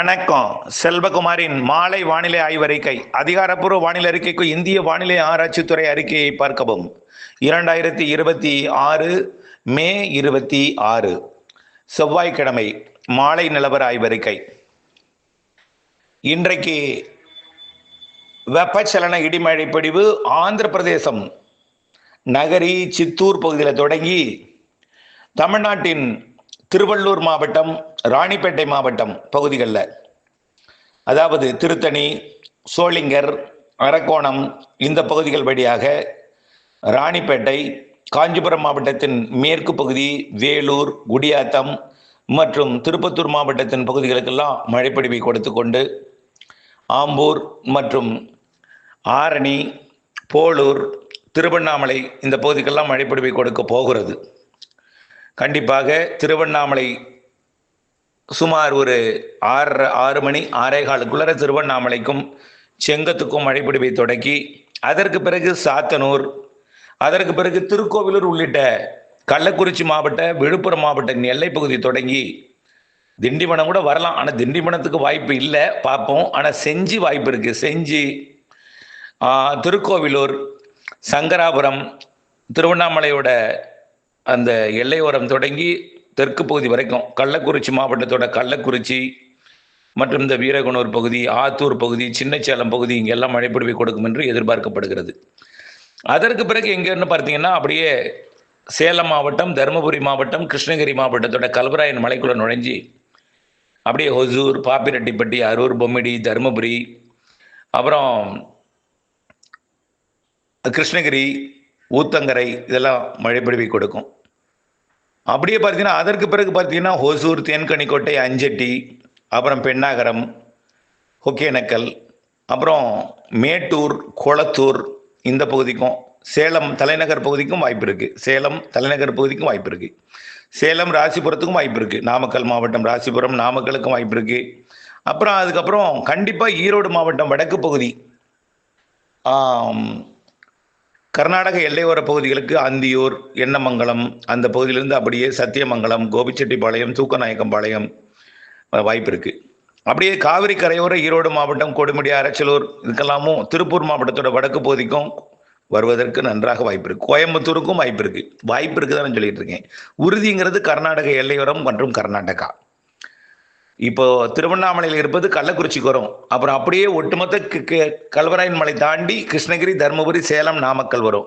வணக்கம். செல்வகுமாரின் மாலை வானிலை ஆய்வறிக்கை. அதிகாரப்பூர்வ வானிலை அறிக்கைக்கு இந்திய வானிலை ஆராய்ச்சித்துறை அறிக்கையை பார்க்கவும். 2026 மே 26 செவ்வாய்க்கிழமை மாலை நிலவர ஆய்வறிக்கை. இன்றைக்கு வெப்பச்சலன இடிமழை பொழிவு ஆந்திர பிரதேசம் நகரி, சித்தூர் பகுதியில் தொடங்கி தமிழ்நாட்டின் திருவள்ளூர் மாவட்டம், ராணிப்பேட்டை மாவட்டம் பகுதிகளில், அதாவது திருத்தணி, சோளிங்கர், அரக்கோணம் இந்த பகுதிகள் வழியாக ராணிப்பேட்டை, காஞ்சிபுரம் மாவட்டத்தின் மேற்கு பகுதி, வேலூர், குடியாத்தம் மற்றும் திருப்பத்தூர் மாவட்டத்தின் பகுதிகளுக்கெல்லாம் மழைப்பொழிவை கொடுத்து கொண்டு ஆம்பூர் மற்றும் ஆரணி, போலூர், திருவண்ணாமலை இந்த பகுதிக்கெல்லாம் மழைப்பொழிவை கொடுக்க போகிறது. கண்டிப்பாக திருவண்ணாமலை சுமார் ஒரு 6 மணி 6:15 திருவண்ணாமலைக்கும் செங்கத்துக்கும் மழைப்பொழிவை தொடக்கி, அதற்கு பிறகு சாத்தனூர், அதற்கு பிறகு திருக்கோவிலூர் உள்ளிட்ட கள்ளக்குறிச்சி மாவட்ட, விழுப்புரம் மாவட்ட எல்லைப்பகுதி தொடங்கி திண்டிவனம் கூட வரலாம். ஆனால் திண்டிவனத்துக்கு வாய்ப்பு இல்லை, பார்ப்போம். ஆனால் செஞ்சி வாய்ப்பு இருக்குது. செஞ்சி, திருக்கோவிலூர், சங்கராபுரம், திருவண்ணாமலையோட அந்த எல்லையோரம் தொடங்கி தெற்கு பகுதி வரைக்கும், கள்ளக்குறிச்சி மாவட்டத்தோட கள்ளக்குறிச்சி மற்றும் இந்த வீரகனூர் பகுதி, ஆத்தூர் பகுதி, சின்னச்சேலம் பகுதி இங்கெல்லாம் மழைப்பொழிவை கொடுக்கும் என்று எதிர்பார்க்கப்படுகிறது. அதற்கு பிறகு எங்கன்னு பார்த்தீங்கன்னா, அப்படியே சேலம் மாவட்டம், தருமபுரி மாவட்டம், கிருஷ்ணகிரி மாவட்டத்தோட கல்வராயன் மலைக்குள்ள நுழைஞ்சி அப்படியே ஒசூர், பாப்பிரெட்டிப்பட்டி, அரூர், பொம்மிடி, தருமபுரி, அப்புறம் கிருஷ்ணகிரி, ஊத்தங்கரை இதெல்லாம் மழைப்பொழிவை கொடுக்கும். அப்படியே பார்த்தீங்கன்னா அதற்கு பிறகு பார்த்தீங்கன்னா ஒசூர், தேன்கனிக்கோட்டை, அஞ்சட்டி, அப்புறம் பெண்ணாகரம், ஒகேனக்கல், அப்புறம் மேட்டூர், கொளத்தூர் இந்த பகுதிக்கும், சேலம் தலைநகர் பகுதிக்கும் வாய்ப்பு இருக்குது. சேலம் தலைநகர் பகுதிக்கும் வாய்ப்பு இருக்குது. சேலம் ராசிபுரத்துக்கும் வாய்ப்பு இருக்குது. நாமக்கல் மாவட்டம் ராசிபுரம், நாமக்கலுக்கும் வாய்ப்பு இருக்குது. அப்புறம் அதுக்கப்புறம் கண்டிப்பாக ஈரோடு மாவட்டம் வடக்கு பகுதி, கர்நாடக எல்லையோர பகுதிகளுக்கு அந்தியூர், எண்ணமங்கலம் அந்த பகுதியிலிருந்து அப்படியே சத்தியமங்கலம், கோபிச்செட்டிப்பாளையம், தூக்கநாயக்கம்பாளையம் வாய்ப்பு இருக்குது. அப்படியே காவிரி கரையோர ஈரோடு மாவட்டம், கொடுமுடி, அரச்சலூர் இதுக்கெல்லாமும் திருப்பூர் மாவட்டத்தோட வடக்கு பகுதிக்கும் வருவதற்கு நன்றாக வாய்ப்பு இருக்குது. கோயம்புத்தூருக்கும் வாய்ப்பு இருக்குது. வாய்ப்பு இருக்குதான்னு சொல்லிட்டு இருக்கேன். உறுதிங்கிறது கர்நாடக எல்லையோரம் மற்றும் கர்நாடகா. இப்போ திருவண்ணாமலையில் இருப்பது கள்ளக்குறிச்சிக்கு வரும். அப்புறம் அப்படியே ஒட்டுமொத்த கல்வராயன் மலை தாண்டி கிருஷ்ணகிரி, தருமபுரி, சேலம், நாமக்கல் வரும்.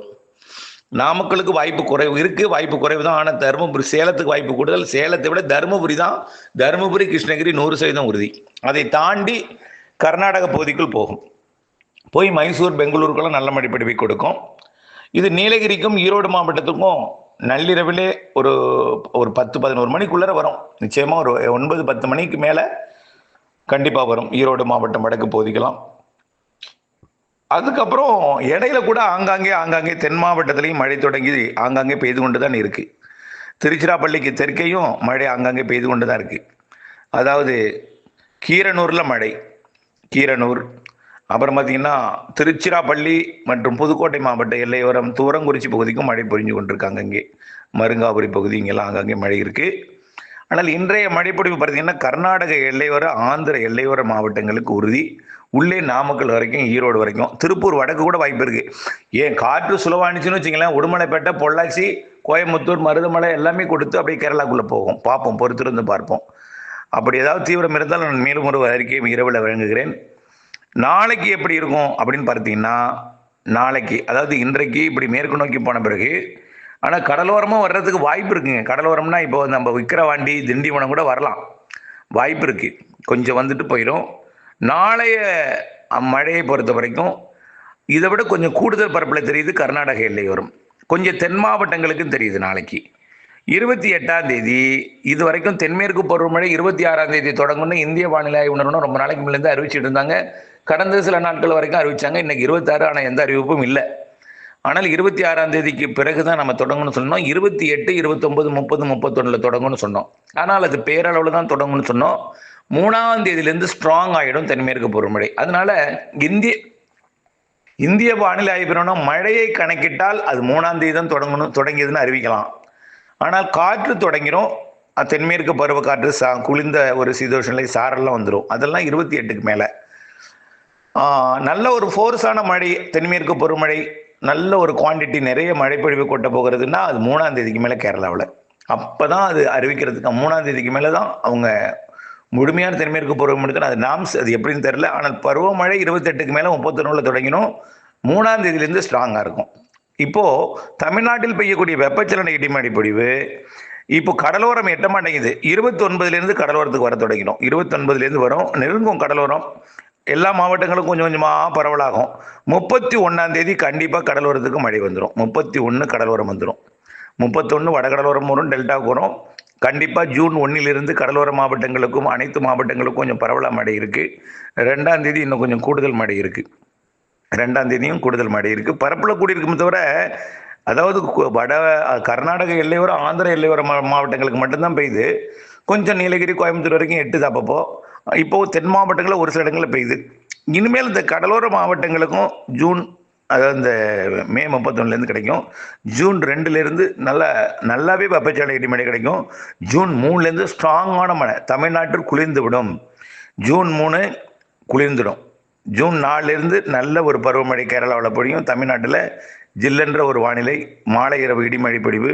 நாமக்கலுக்கு வாய்ப்பு குறைவு இருக்குது, வாய்ப்பு குறைவு தான். ஆனால் தருமபுரி, சேலத்துக்கு வாய்ப்பு கூடுதல். சேலத்தை விட தருமபுரி தான். தருமபுரி, கிருஷ்ணகிரி 100% உறுதி. அதை தாண்டி கர்நாடக பகுதிக்குள் போகும். போய் மைசூர், பெங்களூருக்கெல்லாம் நல்ல மழைப்பொழிவை கொடுக்கும். இது நீலகிரிக்கும் ஈரோடு மாவட்டத்துக்கும் நள்ளிரவிலே ஒரு 10-11 மணிக்குள்ளே வரும். நிச்சயமாக ஒரு 9-10 மணிக்கு மேலே கண்டிப்பாக வரும் ஈரோடு மாவட்டம் வடக்கு பகுதிக்கலாம். அதுக்கப்புறம் இடையில கூட ஆங்காங்கே தென் மாவட்டத்திலையும் மழை தொடங்கி ஆங்காங்கே பெய்து கொண்டு தான் இருக்குது. திருச்சிராப்பள்ளிக்கு தெற்கையும் மழை ஆங்காங்கே பெய்து கொண்டு தான் இருக்குது. அதாவது கீரனூரில் மழை, கீரனூர், அப்புறம் பார்த்தீங்கன்னா திருச்சிராப்பள்ளி மற்றும் புதுக்கோட்டை மாவட்ட எல்லையோரம் தூரங்குறிச்சி பகுதிக்கும் மழை பொழிஞ்சு கொண்டிருக்காங்க. இங்கே மருங்காபுரி பகுதி இங்கெல்லாம் ஆங்காங்கே மழை இருக்குது. ஆனால் இன்றைய மழைப்பொழிவு பார்த்தீங்கன்னா கர்நாடக எல்லையோர, ஆந்திர எல்லையோர மாவட்டங்களுக்கு உறுதி. உள்ளே நாமக்கல் வரைக்கும், ஈரோடு வரைக்கும், திருப்பூர் வடக்கு கூட வாய்ப்பு இருக்குது. ஏன் காற்று சுலவானிச்சுன்னு வச்சிங்களேன், உடுமலைப்பேட்டை, பொள்ளாச்சி, கோயம்புத்தூர், மருதமலை எல்லாமே கொடுத்து அப்படியே கேரளாக்குள்ளே போகும். பார்ப்போம், பொறுத்திருந்து பார்ப்போம். அப்படி ஏதாவது தீவிரம் இருந்தால் நான் மேலும் ஒரு அறிக்கையை இரவில் வழங்குகிறேன். நாளைக்கு எப்படி இருக்கும் அப்படின்னு பார்த்தீங்கன்னா, நாளைக்கு அதாவது இன்றைக்கு இப்படி மேற்கு நோக்கி போன பிறகு, ஆனால் கடலோரமாக வர்றதுக்கு வாய்ப்பு இருக்குங்க. கடலோரம்னா இப்போ நம்ம விக்கிரவாண்டி, திண்டிவனம் கூட வரலாம், வாய்ப்பு இருக்குது. கொஞ்சம் வந்துட்டு போயிடும். நாளைய மழையை பொறுத்த வரைக்கும் இதை விட கொஞ்சம் கூடுதல் பரப்பில் தெரியுது கர்நாடக எல்லையோரம், கொஞ்சம் தென் மாவட்டங்களுக்கும் தெரியுது. நாளைக்கு 28ஆம் தேதி இது வரைக்கும் தென்மேற்கு பருவமழை 26ஆம் தேதி தொடங்கும்னு இந்திய வானிலை ஆய்வு நிறுவனம் ரொம்ப நாளைக்கு முன்னே அறிவிச்சிட்டு இருந்தாங்க. கடந்த சில நாட்கள் வரைக்கும் அறிவிச்சாங்க. இன்னைக்கு 26, ஆனால் எந்த அறிவிப்பும் இல்லை. ஆனால் 26ஆம் தேதிக்கு பிறகு தான் நம்ம தொடங்கணும்னு சொன்னோம். 28, 29, 30, 31 தொடங்கும்னு சொன்னோம். ஆனால் அது பேரளவில் தான் தொடங்கும்னு சொன்னோம். 3ஆம் தேதியிலேருந்து ஸ்ட்ராங் ஆகிடும் தென்மேற்கு பருவமழை. அதனால இந்திய வானிலை ஆய்வு நிறுவனம் மழையை கணக்கிட்டால் அது 3ஆம் தேதி தான் தொடங்கியதுன்னு அறிவிக்கலாம். ஆனால் காற்று தொடங்கிடும். தென்மேற்கு பருவக்காற்று குளிர்ந்த ஒரு சீதோஷநிலை சாரல்லாம் வந்துடும். அதெல்லாம் 28க்கு மேலே. நல்ல ஒரு ஃபோர்ஸான மழை, தென்மேற்கு பருவமழை, நல்ல ஒரு குவான்டிட்டி நிறைய மழைப்பொழிவு கொட்ட போகிறதுன்னா அது 3ஆம் தேதிக்கு மேலே கேரளாவில். அப்போ தான் அது அறிவிக்கிறதுக்கு 3ஆம் தேதிக்கு மேலே தான் அவங்க முழுமையான தென்மேற்கு பருவமழை. அது நாம்ஸ் அது எப்படின்னு தெரில. ஆனால் பருவமழை 28க்கு மேலே 31 தொடங்கினோம். 3ஆம் தேதியிலேருந்து ஸ்ட்ராங்காக இருக்கும். இப்போது தமிழ்நாட்டில் பெய்யக்கூடிய வெப்பச்சலன இடிமழை பொழிவு இப்போ கடலோரம் எட்ட மாட்டேங்குது. 29லேருந்து கடலோரத்துக்கு வர தொடங்கிடும். 29லேருந்து வரும், நெருங்கும் கடலோரம். எல்லா மாவட்டங்களும் கொஞ்சம் கொஞ்சமாக பரவலாகும். 31ஆம் தேதி கண்டிப்பாக கடலோரத்துக்கு மழை வந்துடும். 31 கடலோரம் வந்துடும். 31 வடகடலோரம் வரும், டெல்டாவுக்கு வரும். கண்டிப்பாக ஜூன் 1லிருந்து கடலோர மாவட்டங்களுக்கும் அனைத்து மாவட்டங்களுக்கும் கொஞ்சம் பரவலாக மழை இருக்குது. 2ஆம் தேதி இன்னும் கொஞ்சம் கூடுதல் மழை இருக்குது. 2ஆம் தேதியும் கூடுதல் மழை இருக்குது. பரப்பில் கூடியிருக்குமே தவிர, அதாவது வட கர்நாடக எல்லையோரம், ஆந்திர எல்லையோர மாவட்டங்களுக்கு மட்டும்தான் பெய்யுது. கொஞ்சம் நீலகிரி, கோயம்புத்தூர் வரைக்கும் எட்டுது. அப்பப்போ இப்போது தென் மாவட்டங்களில் ஒரு சில இடங்களில் பெய்யுது. இனிமேல் இந்த கடலோர மாவட்டங்களுக்கும் ஜூன், அதாவது இந்த மே 31லேருந்து கிடைக்கும். ஜூன் 2லேருந்து நல்லாவே வெப்பச்சலன இடிமழை கிடைக்கும். ஜூன் 3லேருந்து ஸ்ட்ராங்கான மழை தமிழ்நாட்டில் குளிர்ந்து விடும். ஜூன் 3 குளிர்ந்துடும். ஜூன் 4லேருந்து நல்ல ஒரு பருவமழை கேரளாவில் பொழியும். தமிழ்நாட்டில் ஜில்லென்ற ஒரு வானிலை, மாலை இரவு இடிமழை பொழிவு.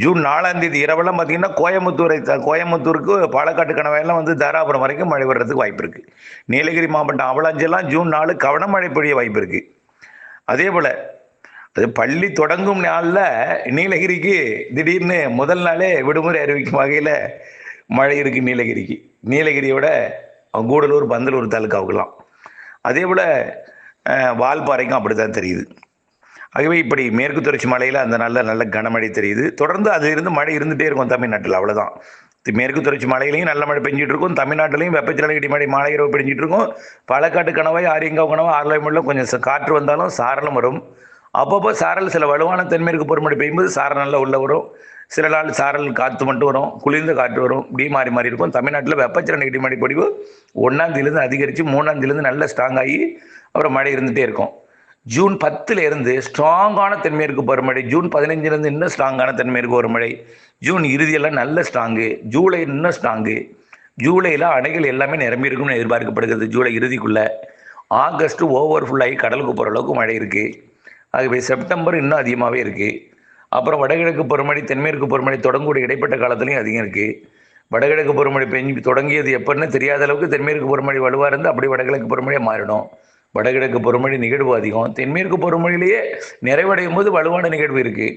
ஜூன் 4ஆம் தேதி இரவெல்லாம் பார்த்தீங்கன்னா கோயம்புத்தூருக்கு பாலக்காட்டு கணவாயெல்லாம் வந்து தாராபுரம் வரைக்கும் மழை வர்றதுக்கு வாய்ப்பு இருக்குது. நீலகிரி மாவட்டம் அவலாஞ்செல்லாம் ஜூன் 4 கவனமழை பொழிய வாய்ப்பு இருக்குது. அதே போல் அது பள்ளி தொடங்கும் நாளில் நீலகிரிக்கு திடீர்னு முதல் நாளே விடுமுறை அறிவிக்கும் வகையில் மழை இருக்குது நீலகிரிக்கு. நீலகிரியோட கூடலூர், பந்தலூர் தாலுக்காவுக்கெல்லாம். அதே போல் வால்பாறைக்கும் அப்படி தான் தெரியுது. ஆகவே இப்படி மேற்கு தொடர்ச்சி மலையில் அந்த நல்ல கனமழை தெரியுது. தொடர்ந்து அதிலிருந்து மழை இருந்துகிட்டே இருக்கும் தமிழ்நாட்டில். அவ்வளோதான். மேற்கு தொடர்ச்சி மலையிலையும் நல்ல மழை பெஞ்சிட்டு இருக்கும். தமிழ்நாட்டிலையும் வெப்பச்சலன இடிமழை மாலை இரவு பெஞ்சிட்டு இருக்கும். பாலக்காட்டு கணவாய், ஆரியங்காவு கணவாய், ஆர்லாய்மூரில் கொஞ்சம் காற்று வந்தாலும் சாரலும் வரும். அப்பப்போ சாரல் சில வலுவான தென்மேற்கு பருவமழை பெய்யும்போது சாரல் நல்லா உள்ளே வரும். சில நாள் சாரல் காற்று மட்டும் வரும், குளிர்ந்த காற்று வரும். இப்படி மாறி இருக்கும். தமிழ்நாட்டில் வெப்பச்சலன இடிமழை பொழிவு 1ஆம் தேதியிலேருந்து அதிகரித்து 3ஆம் தேதியிலேருந்து நல்ல ஸ்ட்ராங் ஆகி அப்புறம் மழை இருந்துகிட்டே இருக்கும். ஜூன் 10லேருந்து ஸ்ட்ராங்கான தென்மேற்கு பருவமழை. ஜூன் 15லேருந்து இன்னும் ஸ்ட்ராங்கான தென்மேற்கு பருவமழை. ஜூன் இறுதியெல்லாம் நல்ல ஸ்ட்ராங்கு. ஜூலை இன்னும் ஸ்ட்ராங்கு. ஜூலையில் அணைகள் எல்லாமே நிரம்பி இருக்கும்னு எதிர்பார்க்கப்படுகிறது ஜூலை இறுதிக்குள்ளே. ஆகஸ்ட் ஓவர்ஃபுல்லாகி கடலுக்கு போகிற அளவுக்கு மழை இருக்குது. ஆகவே செப்டம்பர் இன்னும் அதிகமாகவே இருக்குது. அப்புறம் வடகிழக்கு பருவமழை, தென்மேற்கு பருவமழை தொடங்கக்கூடிய இடைப்பட்ட காலத்துலையும் அதிகம் இருக்குது. வடகிழக்கு பருவமழை பெஞ்சு தொடங்கியது எப்போன்னு தெரியாத அளவுக்கு தென்மேற்கு பருவமழை வலுவாக இருந்து அப்படி வடகிழக்கு பருவமழையாக மாறிடும். வடகிழக்கு பருவமழை நிகழ்வு அதிகம். தென்மேற்கு பருவமழையிலேயே நிறைவடையும் போது வலுவான நிகழ்வு இருக்குது.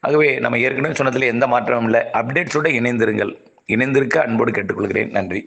ஆகவே நம்ம ஏற்கனவே சொன்னதில் எந்த மாற்றமும் இல்லை. அப்டேட்ஸோடு இணைந்திருங்கள். இணைந்திருக்க அன்போடு கேட்டுக்கொள்கிறேன். நன்றி.